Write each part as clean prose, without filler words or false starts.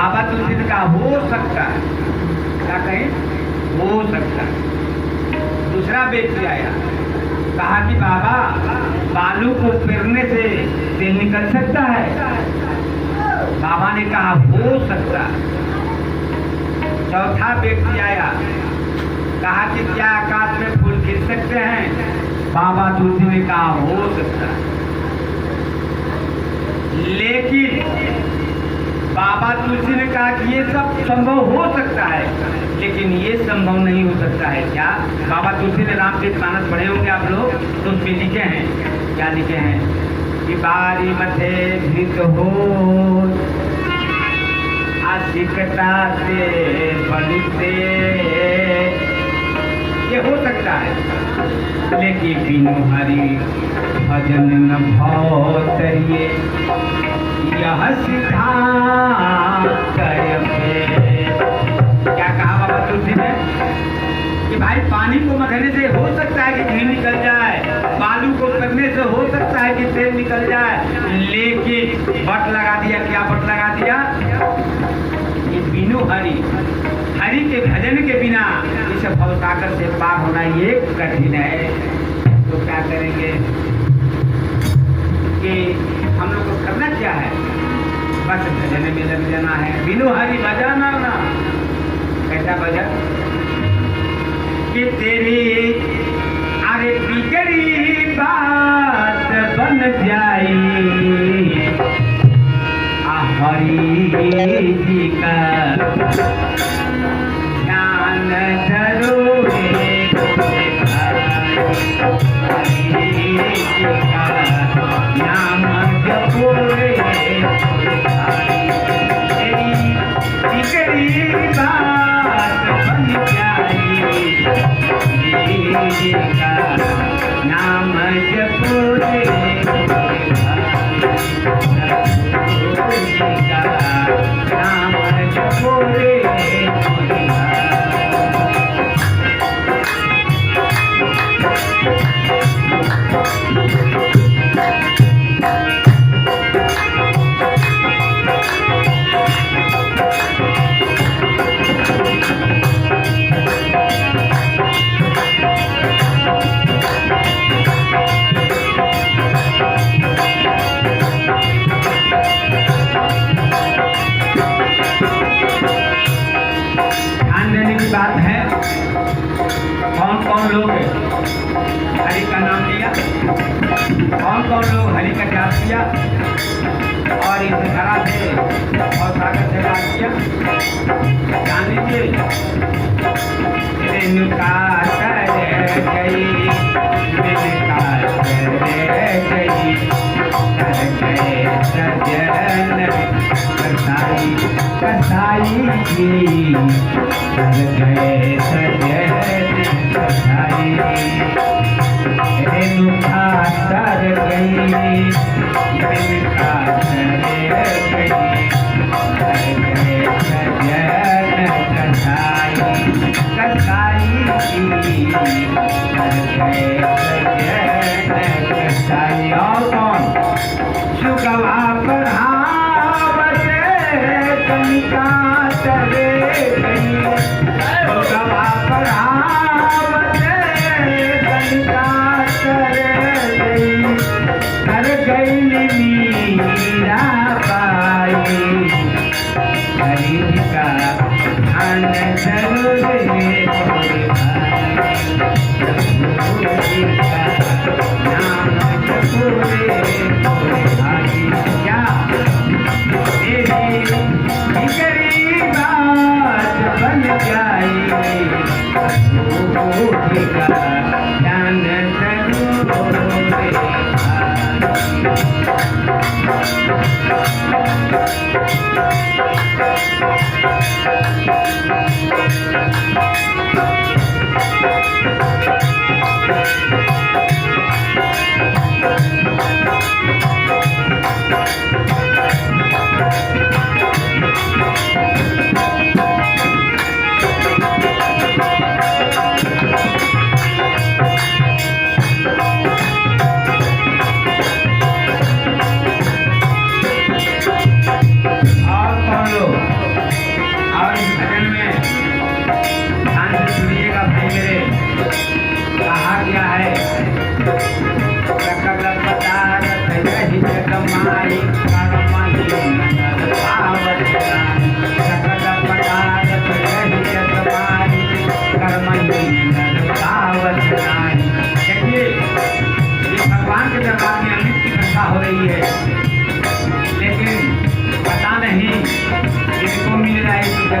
बाबा तुलसी ने कहा हो सकता है, क्या कहें, हो सकता है। दूसरा व्यक्ति आया, कहा कि बाबा बालू को पेरने से तेल निकल सकता है। बाबा ने कहा हो सकता है। चौथा व्यक्ति आया, कहा कि क्या आकाश में फूल खिल सकते हैं। बाबा तुलसी ने कहा हो सकता है। लेकिन बाबा तुलसी ने कहा कि ये सब संभव हो सकता है, लेकिन ये संभव नहीं हो सकता है। क्या? बाबा तुलसी ने रामचरितमानस पढ़े होंगे आप लोग, तो उसमें लिखे हैं, क्या लिखे हैं कि बारी मथे धृत हो आशिकता से बलते, ये हो सकता है, लेकिन बिनु हरि भजन न भाव तरिए यह सिद्धांत। क्या कहा बाबा तुलसी ने कि भाई पानी को मथने से हो सकता है कि घी निकल जाए, बालू को करने से हो सकता है कि तेल निकल जाए, लेकिन बट लगा दिया। क्या बट लगा दिया? कि बिनु हरि, हरि के भजन के बिना इस भवसागर से पार होना ये कठिन है। तो क्या करेंगे कि हम लोग को करना क्या है? बस भजन में लग जाना है। बिनु हरि बजाना ना। कैसा भजन? कि तेरी अरे बिगड़ी बात बन जाई हरि जी का ध्यान धरो रे हरि जी का नाम जपो रे तेरी बिगड़ी बात बन जाई हरि जी का नाम जपो रे नाम जपो रे। बात है, कौन कौन लोग हरि का नाम लिया, कौन कौन लोग हरि का जाप किया और इस धारा से और सागर से बात किया, जान लीजिए। रेणुका तर गई, रेणुका तर गई, तर गए सजन कसाई कसाई की, तर गए सजन कसाई। रेणुका तर गई, रेणुका तर गई, तर गए सजन कसाई कसाई की, तर गए सजन कसाई। और कौन? सुगवा पर कनिका तरे गई, सुगवा पर कनिका तरे गई, कर गई मीरा पाई, हरि का ध्यान धरो रे नाम जपो रे भाई। क्या बिगड़ी बात बन जाई का ध्यान धरो रे भाई।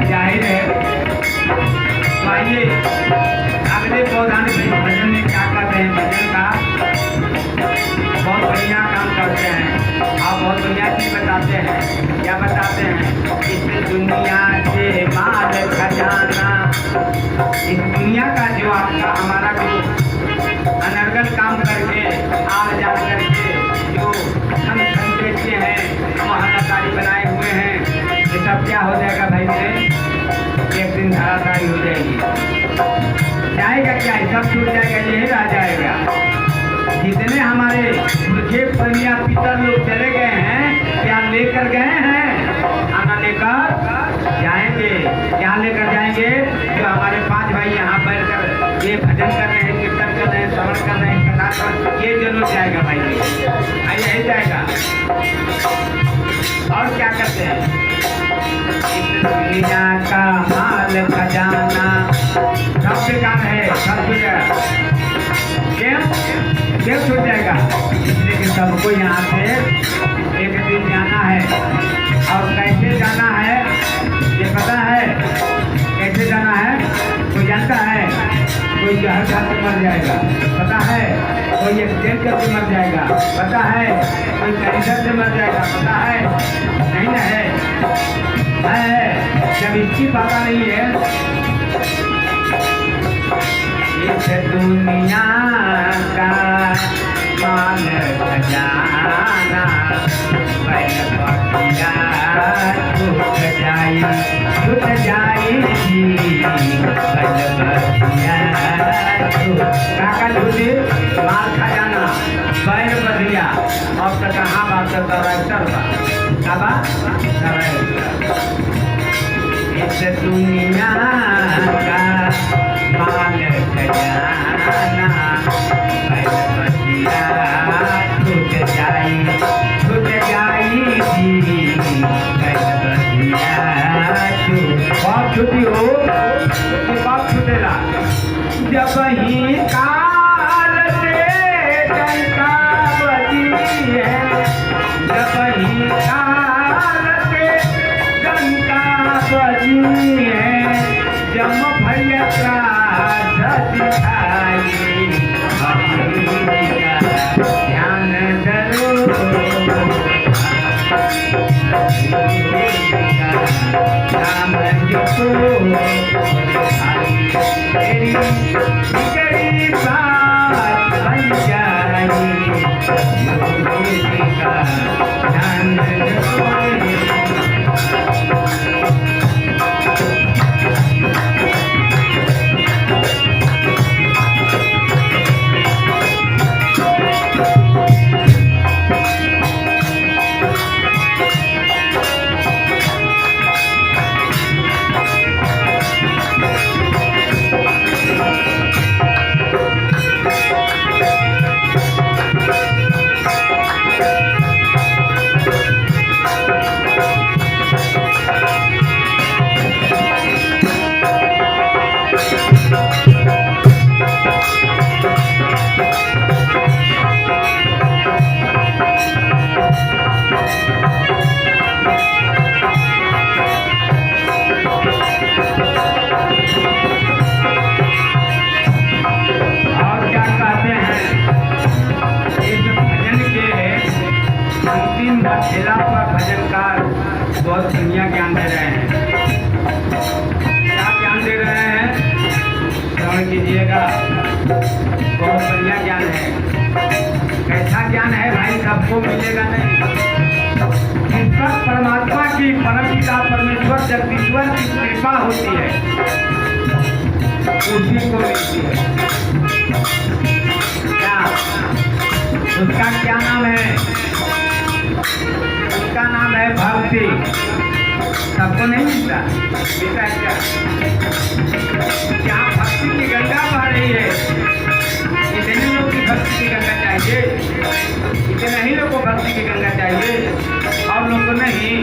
जब जाहिर है तो आइए अगले पौधान के भजन में क्या करते हैं। भजन का बहुत बढ़िया काम करते हैं और बहुत बढ़िया चीज बताते हैं। क्या बताते हैं? इस दुनिया से माल खजाना, इस दुनिया का जो आपका हमारा जो अनर्गल काम करके आल जान करके जो हम संदेशे हैं, महानकारी बनाए हुए हैं, ये सब क्या हो जाएगा भाई मेरे? एक दिन धराशायी हो जाएगी। जाएगा क्या? सब छूट जाएगा, यही रह जाएगा। जितने हमारे पुरखे पुरनिया पितर लोग चले गए हैं, क्या लेकर गए हैं? खाना लेकर जाएंगे। क्या लेकर जाएंगे? जो हमारे 5 भाई यहाँ बैठकर ये भजन कर रहे हैं, कीर्तन कर रहे हैं, श्रवण कर रहे हैं, कथा कर, ये जरूर जाएगा भाई, यही जाएगा। और क्या करते हैं? इस दुनिया का माल खजाना सब बेकार है, सब कुछ क्यों छूट जाएगा? लेकिन सबको यहाँ से एक दिन जाना है। और कैसे जाना है ये पता है? कैसे जाना है कोई जानता है? कोई जहर खा के मर जाएगा, पता है? कोई एक्सीडेंट करके मर जाएगा, पता है? कोई कैंसर से मर जाएगा, पता है? नहीं ना है? जब इसकी पता नहीं है, इस दुनिया का माल खजाना बैल बकरिया छूट जाएगी, बैल बकरिया काका झूठी माल खजाना बैल बकरिया। अब तक कहाँ बात करता ट्रैक्टर का इस दुनिया का माल खजाना बैल बकरिया छूट जाएगी, बैल बकरिया बहुत छुट्टी हो तो कब छूटेगा? जब ही काल से डंका बजी है, जब ही काल से डंका बजी है, जम भैया दिखाई ध्यान करो, राम जी तेरी बिगड़ी बात बन जाएगी, ध्यान ठेला पर भजनकार बहुत बढ़िया ज्ञान दे रहे हैं। क्या ज्ञान दे रहे हैं? श्रवण कीजिएगा, बहुत बढ़िया ज्ञान है। कैसा ज्ञान है भाई? सबको मिलेगा नहीं। जिस पर परमात्मा की, परम पिता परमेश्वर जगदीश्वर की कृपा होती है उसी को मिलती है। क्या उसका क्या नाम है? उसका नाम है भक्ति। सबको नहीं मिलता, मिलता है क्या? जहाँ भक्ति की गंगा बह रही है, इतने लोग की भक्ति की गंगा चाहिए, इतने ही लोग को भक्ति की गंगा चाहिए, और लोग को नहीं।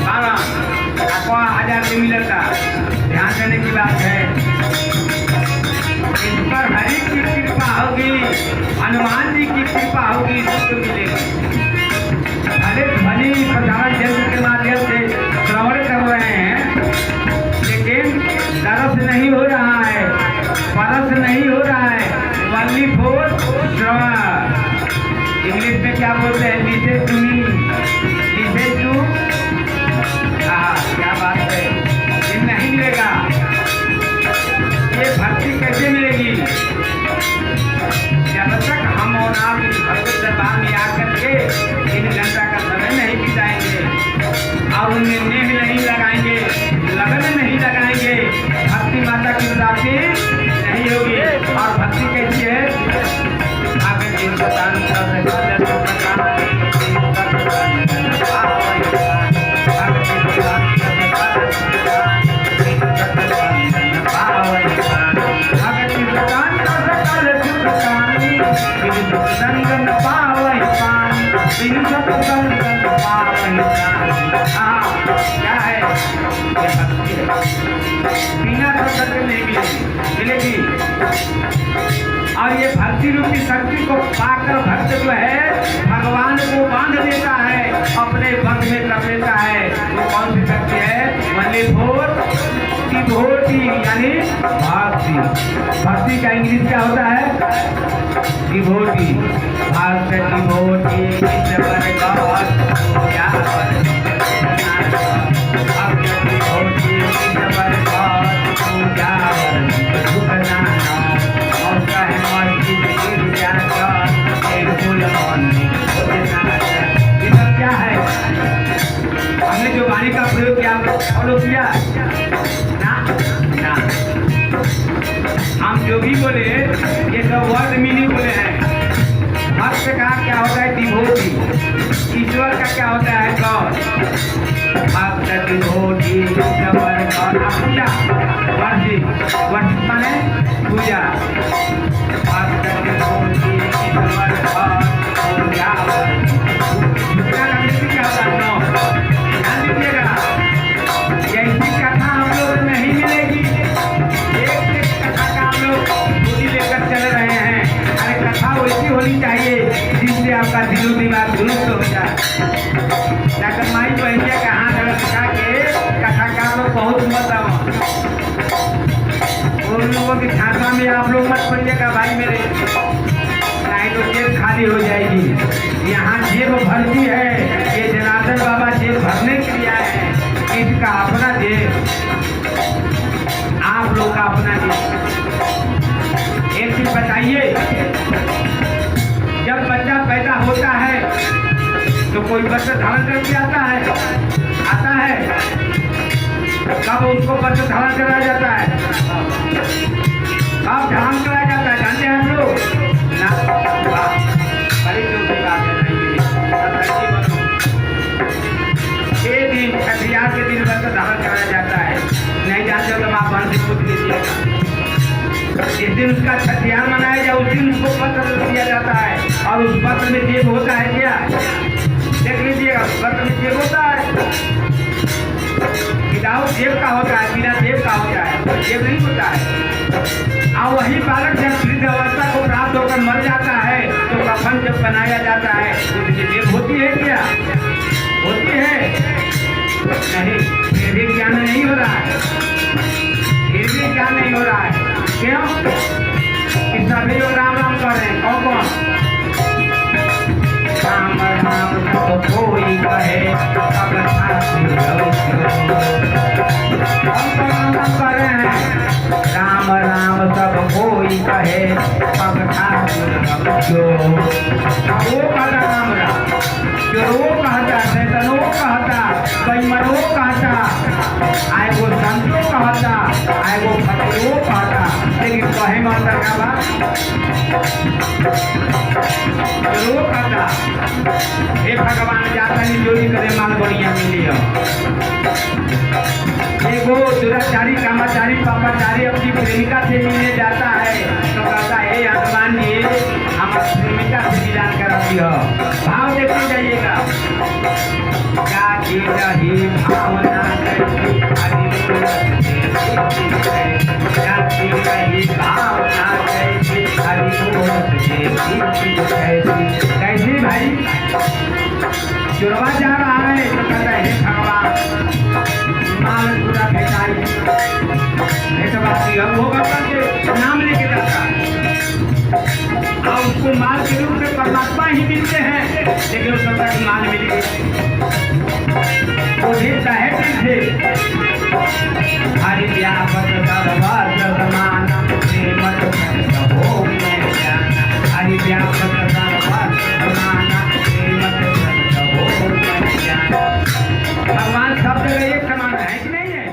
12,000 भी मिलता, ध्यान देने की बात है। इस पर हरि की कृपा होगी, हनुमान जी की कृपा होगी, सबको मिलेगा। भले भली प्रधान जन्म के माध्यम से श्रवण उनमें नेह नहीं लगाएंगे, लगन नहीं लगाएंगे, भक्ति माता की प्राप्ति नहीं होगी। और भक्ति कैसी है? आगे क्या है? ये भक्ति है। बिना शक्ति नहीं मिलेगी। और ये भक्ति रूपी शक्ति को पाकर भक्त जो है भगवान को बांध देता है, अपने बंध में कर लेता है। वो कौन सी शक्ति है? डिवोटी यानी भक्ति। भक्ति का इंग्लिश क्या होता है? डिवोटी। भक्त डिवोटी जो वाणी का प्रयोग किया फॉलो किया ना ना। हम जो भी बोले ये सब वर्ड मीनिंग बोले हैं। भक्त का क्या होता है? डिवोटी। ईश्वर का क्या होता है? गॉड। भक्त डिवोटी पूजा वर्षिप माने पूजा। भक्त डिवोटी ईश्वर गॉड पूजा कथा हम लोग नहीं मिलेगी। एक कथा का हम लोग पूरी लेकर चल रहे हैं। अरे कथा वैसी होनी चाहिए जिससे आपका दिलो दिमाग दुरुस्त हो जाए। डॉक्टर माई बहनिया का हाथ लगा के कथा का लोग बहुत मत आओ। उन लोगों की छाता में आप लोग मत पड़िएगा भाई मेरे, नहीं तो जेब खाली हो जाएगी। यहाँ जेब भरती है, ये जनार्दन बाबा जेब भरने के लिए आए हैं। इसका अपना जेब, आप लोग का अपना जेब। एक चीज बताइए, जब बच्चा पैदा होता है तो कोई वस्त्र धारण करके आता है? कब उसको वस्त्र धारण कराया जाता है? कब धारण कराया जाता है? जानते हैं हम लोग ना? बड़ी चौकी बात है। दिन छठियार के दिन वस्त्र धारण कराया जाता है। नहीं जानते हो तो आप बहन से पूछ लीजिएगा। जिस दिन उसका छठियार मनाया जाए उस दिन उसको पत्र दिया जाता है। और उस पत्र में जेब होता है क्या? देख लीजिएगा, उस पत्र में जेब होता है। विदाउट जेब का होता है, बिना जेब का होता है, जेब नहीं होता है। और वही बालक जब वृद्ध अवस्था को प्राप्त होकर मर जाता है तो कफन जब बनाया जाता है उसकी जेब होती है क्या? होती है नहीं। फिर भी ज्ञान नहीं हो रहा है, फिर भी ज्ञान नहीं हो रहा है। क्यों? कि सभी लोग राम राम कर रहे हैं। कौन कौन? राम राम तो कोई कहे राम कर रहे हैं। राम राम सब कोई कहे अब ठाकुर वो कहता राम राम, वो कहता शैतनो कहता, बैमनो कहता, आए वो संतो कहता, आए वो भक्तो कहता। लेकिन कहे माता का बात वो कहता हे भगवान जाता नहीं जोड़ी करे माल बढ़िया मिली हो। एगो दुराचारी कामाचारी पापाचारी अपनी प्रेमिका से मिलने जाता है तो कहता है हनुमान जी हम प्रेमिका से मिलान करा दियो। भाव देखते जाइएगा, क्या चीज ही भावना कैसी कैसी भाई चुरवा जा रहा है तो कहता है भगवान माल पूरा भेटाई होगा करके नाम लेके जाता है और उसको माल के रूप में परमात्मा ही मिलते हैं। लेकिन उस समय माल मिल गई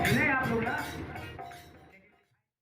नहीं आप लोग ना